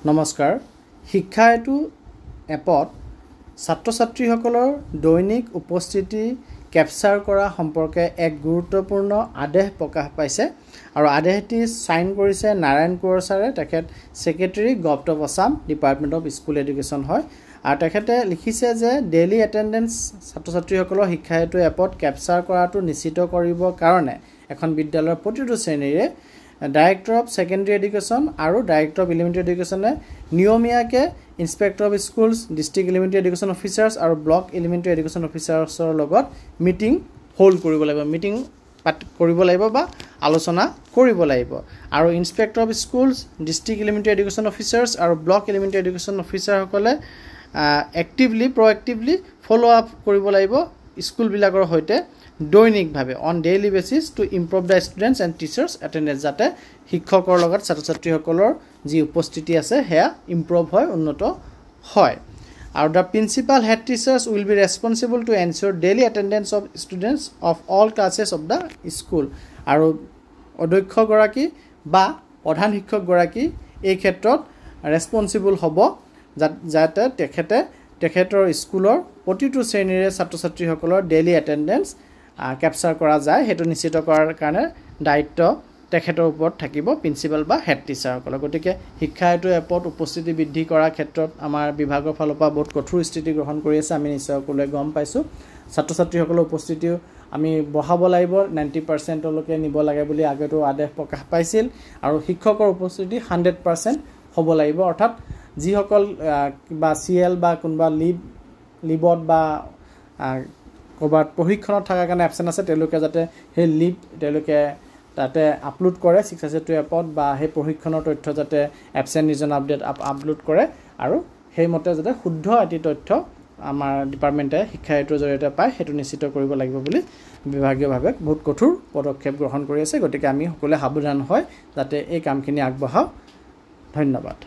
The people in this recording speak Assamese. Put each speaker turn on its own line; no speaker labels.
নমস্কাৰ শিক্ষা হেতু এপত ছাত্ৰ-ছাত্ৰীসকলৰ দৈনিক উপস্থিতি ক্যাপচাৰ কৰা সম্পৰ্কে এক গুৰুত্বপূৰ্ণ আদেশ প্ৰকাশ পাইছে আৰু আদেশটি সাইন কৰিছে নাৰায়ণ কোঁৱৰ ছাৰে তেখেত secretary government of Assam department of school education হয় আৰু তেখেতে লিখিছে যে ডেইলি এটেন্ডেন্স ছাত্ৰ-ছাত্ৰীসকলৰ শিক্ষা হেতু এপত ক্যাপচাৰ কৰাটো নিশ্চিত কৰিবৰ কাৰণে এখন বিদ্যালয়ৰ প্ৰতিটো শ্ৰেণীৰে Director of Secondary Education আৰু Director of Elementary Education নিয়মীয়াকৈ Inspector of Schools, District Elementary Education Officers আৰু Block Elementary Education Officers লগত মিটিং হোল্ড কৰিব লাগিব মিটিং কৰিব লাগিব বা আলোচনা কৰিব লাগিব আৰু Inspector of Schools, District Elementary Education Officers আৰু Block Elementary Education Officer সকলে actively proactively follow up কৰিব লাগিব স্কুল বিলাকৰ হৈতে দৈনিকভাৱে on daily basis to improve the students and teachers attendance যাতে শিক্ষকৰ লগত ছাত্ৰ-ছাত্ৰীসকলৰ যি উপস্থিতি আছে হেয়া ইমপ্ৰুভ হয় উন্নত হয় আৰু the principal head teachers will be responsible to ensure daily attendance of students of all classes of the school আৰু অধ্যক্ষ গৰাকী বা প্ৰধান শিক্ষক গৰাকী এই ক্ষেত্ৰত ৰেসপন্সিবল হ'ব যাতে তেখেতৰ স্কুলৰ প্ৰতিটো শ্ৰেণীৰে ছাত্ৰ-ছাত্ৰীসকলৰ ডেইলি এটেন্ডেন্স ক্যাপচাৰ কৰা যায় হেতু নিশ্চিত কৰাৰ কাৰণে দায়িত্ব তেখেতৰ ওপৰত থাকিব প্ৰিন্সিপাল বা হেড টিচাৰসকলৰ গতিকে শিক্ষা হেতু এপত উপস্থিতি বৃদ্ধি কৰাৰ ক্ষেত্ৰত আমাৰ বিভাগৰ ফালৰ পৰা বহুত কঠোৰ স্থিতি গ্ৰহণ কৰি আছে আমি নিশ্চয়কৈ গম পাইছো ছাত্ৰ-ছাত্ৰীসকলৰ উপস্থিতিও আমি বঢ়াব লাগিব 90% লৈকে নিব লাগে বুলি আগেটো আদেশ প্ৰকাশ পাইছিল আৰু শিক্ষকৰ উপস্থিতি 100% হ'ব লাগিব অৰ্থাৎ যিসকল বা সিএল বা কোনবা লিবত বা কবাত প্ৰশিক্ষণত থাকা কাৰণে এবসেন্ট আছে তেওঁলোকে যাতে হে লিভ তেওঁলোকে তাতে আপলোড কৰে শিক্ষা হেতু এপত বা হে প্ৰশিক্ষণৰ তথ্য যাতে এবসেন্ট ৰিজন আপলোড কৰে আৰু সেই মতে যাতে শুদ্ধ এটি তথ্য আমাৰ ডিপাৰ্টমেণ্টে শিক্ষা হেতুৰ জৰিয়তে পায় হেতু নিশ্চিত কৰিব লাগিব বুলি বিভাগীয়ভাৱে বহুত কঠোৰ পদক্ষেপ গ্ৰহণ কৰি আছে গতিকে আমি সকলোৱে সাৱধান হয় যাতে এই কামখিনি আগবঢ়াও ধন্যবাদ